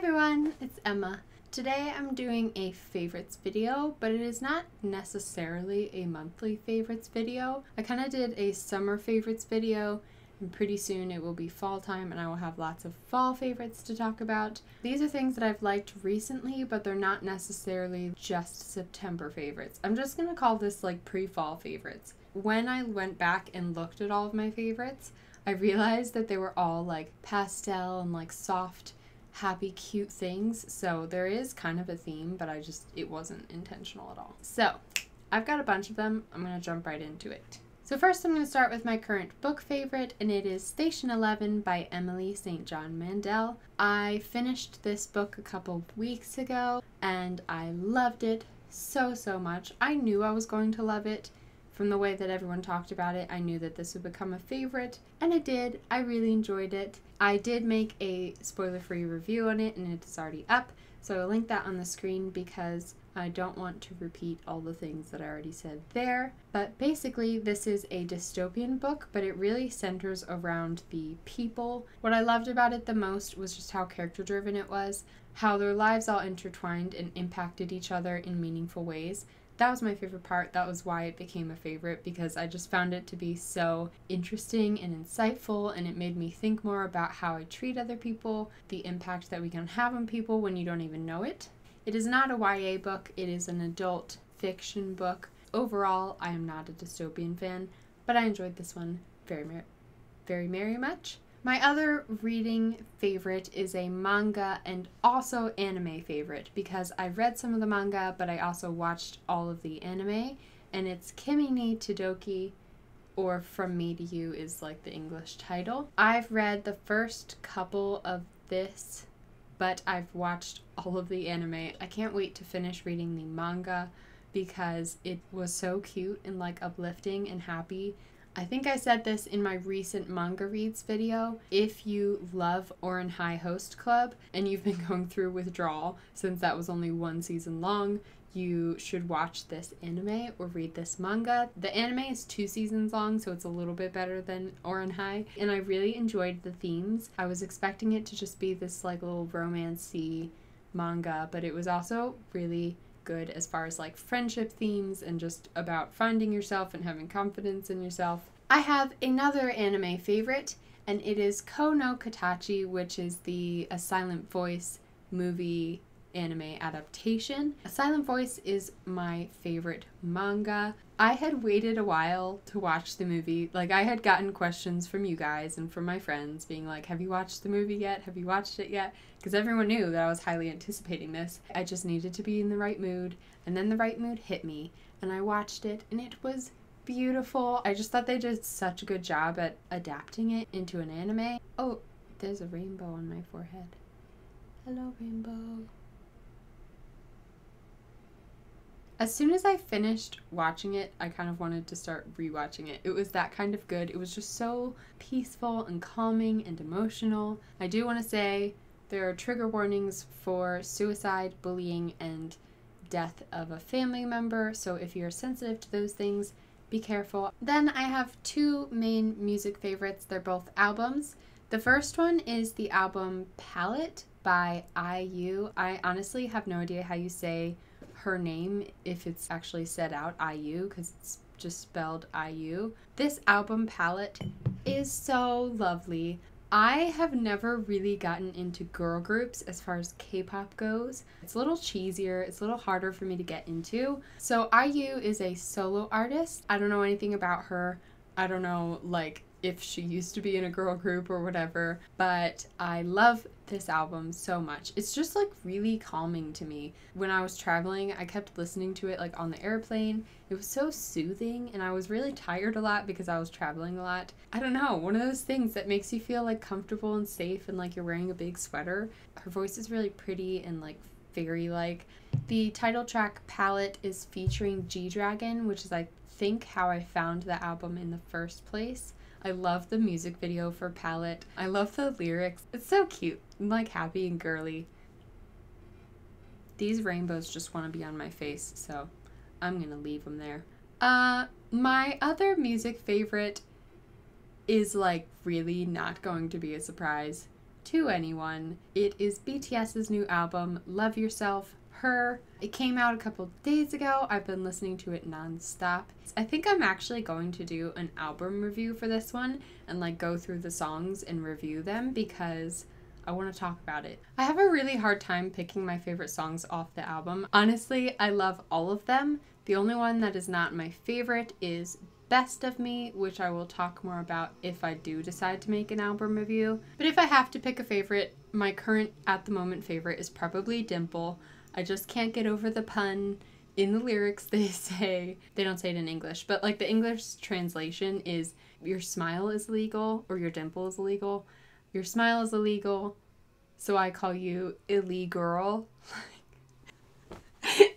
everyone, it's Emma. Today I'm doing a favorites video, but it is not necessarily a monthly favorites video. I kind of did a summer favorites video, and pretty soon it will be fall time and I will have lots of fall favorites to talk about. These are things that I've liked recently, but they're not necessarily just September favorites. I'm just gonna call this like pre-fall favorites. When I went back and looked at all of my favorites, I realized that they were all like pastel and like soft, happy, cute things. So there is kind of a theme, but it wasn't intentional at all. So I've got a bunch of them. I'm going to jump right into it. So first I'm going to start with my current book favorite, and it is Station 11 by Emily St. John Mandel. I finished this book a couple weeks ago and I loved it so much. I knew I was going to love it. From the way that everyone talked about it, I knew that this would become a favorite, and it did. I really enjoyed it. I did make a spoiler-free review on it, and it's already up, so I'll link that on the screen because I don't want to repeat all the things that I already said there. But basically, this is a dystopian book, but it really centers around the people. What I loved about it the most was just how character-driven it was, how their lives all intertwined and impacted each other in meaningful ways. That was my favorite part. That was why it became a favorite, because I just found it to be so interesting and insightful, and it made me think more about how I treat other people, the impact that we can have on people when you don't even know it. It is not a YA book, it is an adult fiction book. Overall, I am not a dystopian fan, but I enjoyed this one very much. My other reading favorite is a manga and also anime favorite, because I read some of the manga, but I also watched all of the anime, and it's Kimi ni Todoki, or From Me to You is like the English title. I've read the first couple of this, but I've watched all of the anime. I can't wait to finish reading the manga because it was so cute and like uplifting and happy. I think I said this in my recent manga reads video. If you love Ouran High Host Club and you've been going through withdrawal since that was only one season long, you should watch this anime or read this manga. The anime is 2 seasons long, so it's a little bit better than Ouran High, and I really enjoyed the themes. I was expecting it to just be this like little romance-y manga, but it was also really good as far as like friendship themes and just about finding yourself and having confidence in yourself. I have another anime favorite, and it is Ko no Katachi, which is A Silent Voice movie anime adaptation. A Silent Voice is my favorite manga. I had waited a while to watch the movie. Like, I had gotten questions from you guys and from my friends being like, have you watched the movie yet? Have you watched it yet? Because everyone knew that I was highly anticipating this. I just needed to be in the right mood, and then the right mood hit me, and I watched it, and it was beautiful. I just thought they did such a good job at adapting it into an anime. Oh, there's a rainbow on my forehead. Hello, rainbow. As soon as I finished watching it, I kind of wanted to start rewatching it. It was that kind of good. It was just so peaceful and calming and emotional. I do want to say there are trigger warnings for suicide, bullying, and death of a family member, so if you're sensitive to those things, be careful. Then I have 2 main music favorites. They're both albums. The first one is the album Palette by IU. I honestly have no idea how you say her name, if it's actually said out IU, because it's just spelled IU. This album Palette is so lovely. I have never really gotten into girl groups as far as K-pop goes. It's a little cheesier, it's a little harder for me to get into. So IU is a solo artist. I don't know anything about her. I don't know like if she used to be in a girl group or whatever, but I love this album so much. It's just like really calming to me. When I was traveling, I kept listening to it like on the airplane. It was so soothing, and I was really tired a lot because I was traveling a lot. I don't know, one of those things that makes you feel like comfortable and safe and like you're wearing a big sweater. Her voice is really pretty and like fairy-like. The title track Palette is featuring G-Dragon, which is I think how I found the album in the first place. I love the music video for Palette. I love the lyrics. It's so cute and like happy and girly. These rainbows just want to be on my face, so I'm gonna leave them there. My other music favorite is like really not going to be a surprise. to anyone. It is BTS's new album, Love Yourself, Her. It came out a couple days ago. I've been listening to it non-stop. I think I'm actually going to do an album review for this one and like go through the songs and review them because I want to talk about it. I have a really hard time picking my favorite songs off the album. Honestly, I love all of them. The only one that is not my favorite is Best of Me, which I will talk more about if I do decide to make an album review. But if I have to pick a favorite, my current at the moment favorite is probably Dimple. I just can't get over the pun. In the lyrics they don't say it in English, but like the English translation is your smile is illegal or your dimple is illegal. Your smile is illegal, so I call you illegal.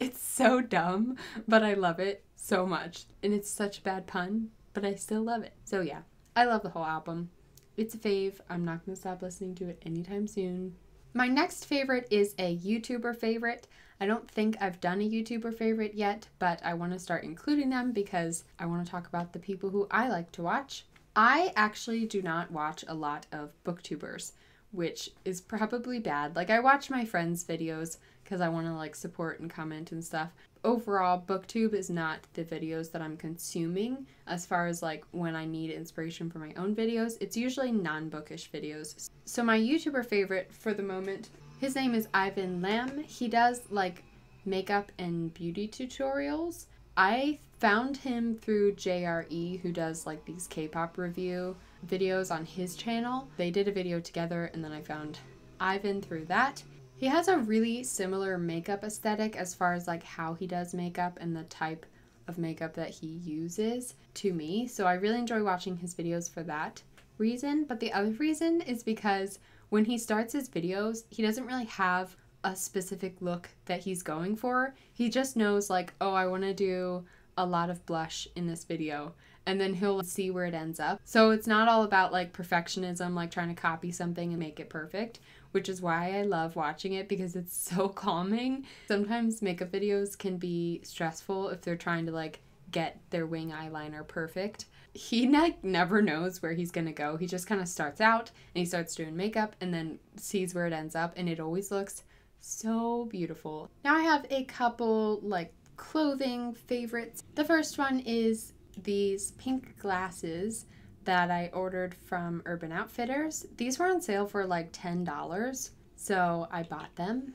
It's so dumb, but I love it so much. And it's such a bad pun, but I still love it. So yeah, I love the whole album. It's a fave. I'm not going to stop listening to it anytime soon. My next favorite is a YouTuber favorite. I don't think I've done a YouTuber favorite yet, but I want to start including them because I want to talk about the people who I like to watch. I actually do not watch a lot of booktubers, which is probably bad. Like I watch my friends' videos because I want to like support and comment and stuff. Overall, booktube is not the videos that I'm consuming as far as like when I need inspiration for my own videos. It's usually non-bookish videos. So my YouTuber favorite for the moment, his name is Ivan Lam. He does like makeup and beauty tutorials. I found him through JRE, who does like these K-pop review videos on his channel. They did a video together and then I found Ivan through that. He has a really similar makeup aesthetic as far as like how he does makeup and the type of makeup that he uses to me. So I really enjoy watching his videos for that reason. But the other reason is because when he starts his videos, he doesn't really have a specific look that he's going for. He just knows like, oh, I want to do a lot of blush in this video. And then he'll see where it ends up. So it's not all about like perfectionism, like trying to copy something and make it perfect, which is why I love watching it because it's so calming. Sometimes makeup videos can be stressful if they're trying to like get their wing eyeliner perfect. He like never knows where he's gonna go. He just kind of starts out and he starts doing makeup and then sees where it ends up and it always looks so beautiful. Now I have a couple like clothing favorites. The first one is these pink glasses that I ordered from Urban Outfitters. These were on sale for like $10, so I bought them.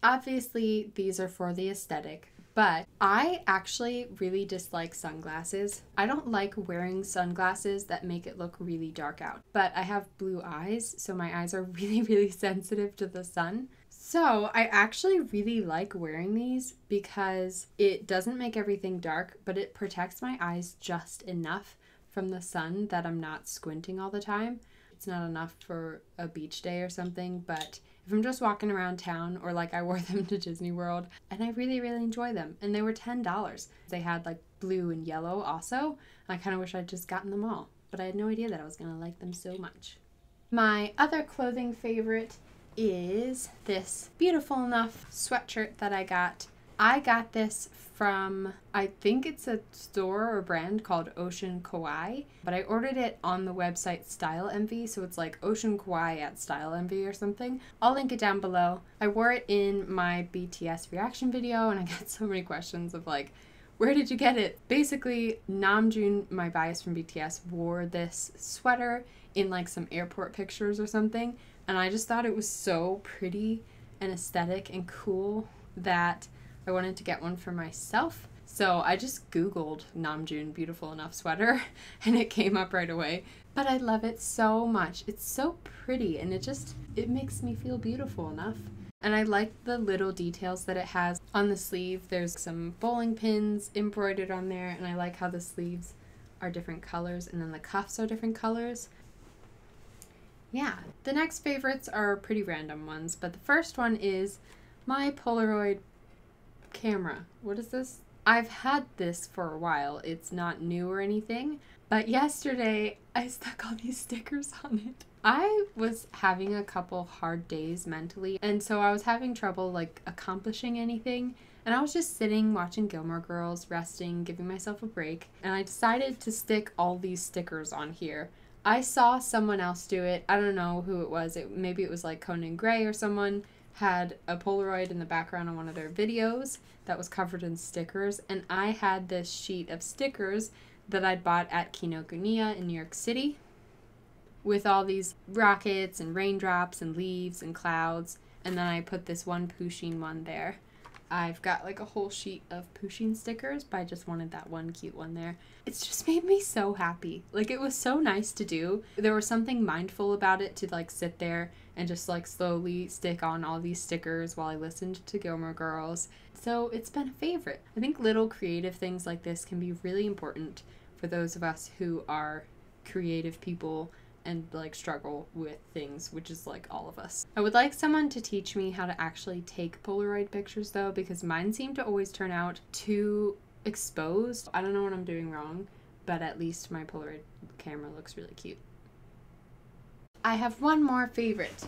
Obviously, these are for the aesthetic, but I actually really dislike sunglasses. I don't like wearing sunglasses that make it look really dark out, but I have blue eyes, so my eyes are really, really sensitive to the sun. So I actually really like wearing these because it doesn't make everything dark, but it protects my eyes just enough from the sun that I'm not squinting all the time. It's not enough for a beach day or something, but if I'm just walking around town or like I wore them to Disney World and I really, really enjoy them. And they were $10. They had like blue and yellow also. I kind of wish I'd just gotten them all, but I had no idea that I was going to like them so much. My other clothing favorite is this beautiful enough sweatshirt that I got. I got this from, I think it's a store or brand called Ocean Kawaii, but I ordered it on the website Style Envy, so it's like Ocean Kawaii at Style Envy or something. I'll link it down below. I wore it in my BTS reaction video and I got so many questions of like, where did you get it? Basically, Namjoon, my bias from BTS, wore this sweater in like some airport pictures or something, and I just thought it was so pretty and aesthetic and cool that I wanted to get one for myself. So I just Googled Namjoon beautiful enough sweater and it came up right away. But I love it so much. It's so pretty and it makes me feel beautiful enough. And I like the little details that it has on the sleeve. There's some bowling pins embroidered on there, and I like how the sleeves are different colors and then the cuffs are different colors. Yeah, the next favorites are pretty random ones, but the first one is my Polaroid camera. What is this? I've had this for a while. It's not new or anything, but yesterday I stuck all these stickers on it. I was having a couple hard days mentally, and so I was having trouble like accomplishing anything, and I was just sitting watching Gilmore Girls, resting, giving myself a break, and I decided to stick all these stickers on here I saw someone else do it. I don't know who it was. Maybe it was like Conan Gray or someone had a Polaroid in the background on one of their videos that was covered in stickers, and I had this sheet of stickers that I'd bought at Kinokuniya in New York City with all these rockets and raindrops and leaves and clouds, and then I put this one Pusheen one there. I've got like a whole sheet of Pusheen stickers, but I just wanted that one cute one there. It's just made me so happy. Like, it was so nice to do. There was something mindful about it to like sit there and just like slowly stick on all these stickers while I listened to Gilmore Girls. So it's been a favorite. I think little creative things like this can be really important for those of us who are creative people and like struggle with things, which is like all of us. I would like someone to teach me how to actually take Polaroid pictures though, because mine seem to always turn out too exposed. I don't know what I'm doing wrong, but at least my Polaroid camera looks really cute. I have one more favorite.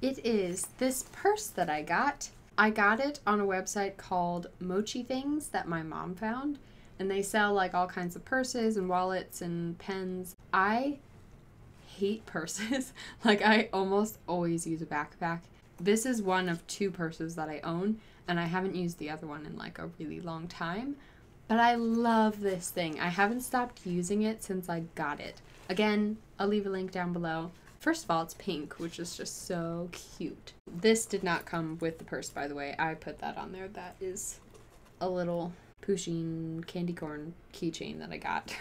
It is this purse that I got. I got it on a website called Mochi Things that my mom found, and they sell like all kinds of purses and wallets and pens. I hate purses. Like, I almost always use a backpack. This is one of 2 purses that I own, and I haven't used the other one in like a really long time, but I love this thing. I haven't stopped using it since I got it. Again, I'll leave a link down below. First of all, it's pink, which is just so cute. This did not come with the purse, by the way. I put that on there. That is a little Pusheen candy corn keychain that I got.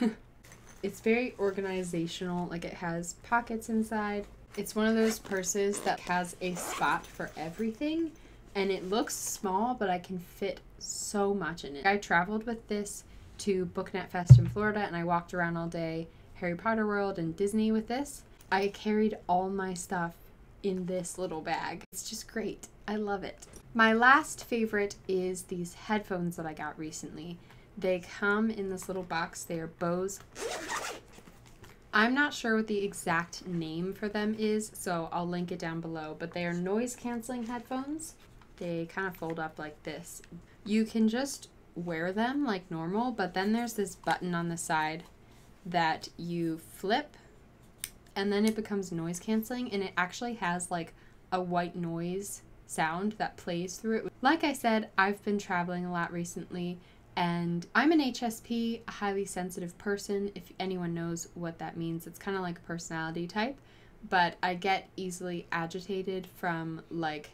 It's very organizational, like it has pockets inside. It's one of those purses that has a spot for everything, and it looks small, but I can fit so much in it. I traveled with this to Booknet Fest in Florida, and I walked around all day, Harry Potter World and Disney with this. I carried all my stuff in this little bag. It's just great. I love it. My last favorite is these headphones that I got recently. They come in this little box. They are Bose. I'm not sure what the exact name for them is, so I'll link it down below, but they are noise canceling headphones. They kind of fold up like this. You can just wear them like normal, but then there's this button on the side that you flip, and then it becomes noise canceling, and it actually has like a white noise sound that plays through it. Like I said, I've been traveling a lot recently, and I'm an HSP, a highly sensitive person. If anyone knows what that means, it's kind of like a personality type, but I get easily agitated from like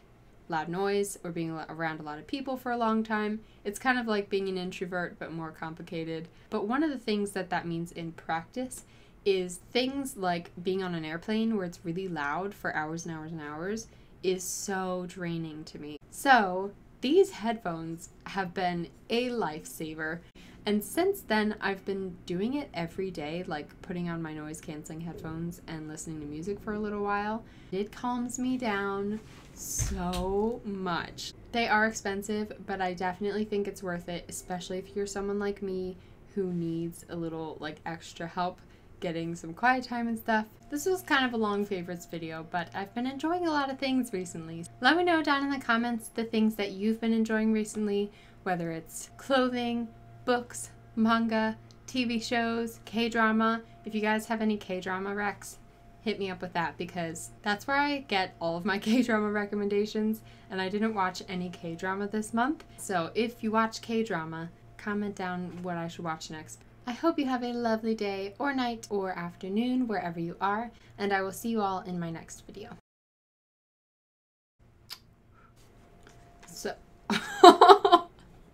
loud noise or being around a lot of people for a long time. It's kind of like being an introvert, but more complicated. But one of the things that means in practice is things like being on an airplane where it's really loud for hours and hours and hours is so draining to me. So these headphones have been a lifesaver, and since then I've been doing it every day, like putting on my noise canceling headphones and listening to music for a little while. It calms me down so much. They are expensive, but I definitely think it's worth it, especially if you're someone like me who needs a little like extra help getting some quiet time and stuff. This was kind of a long favorites video, but I've been enjoying a lot of things recently. Let me know down in the comments the things that you've been enjoying recently, whether it's clothing, books, manga, TV shows, K-drama. If you guys have any K-drama recs, hit me up with that, because that's where I get all of my K-drama recommendations, and I didn't watch any K-drama this month. So if you watch K-drama, comment down what I should watch next. I hope you have a lovely day or night or afternoon wherever you are, and I will see you all in my next video. So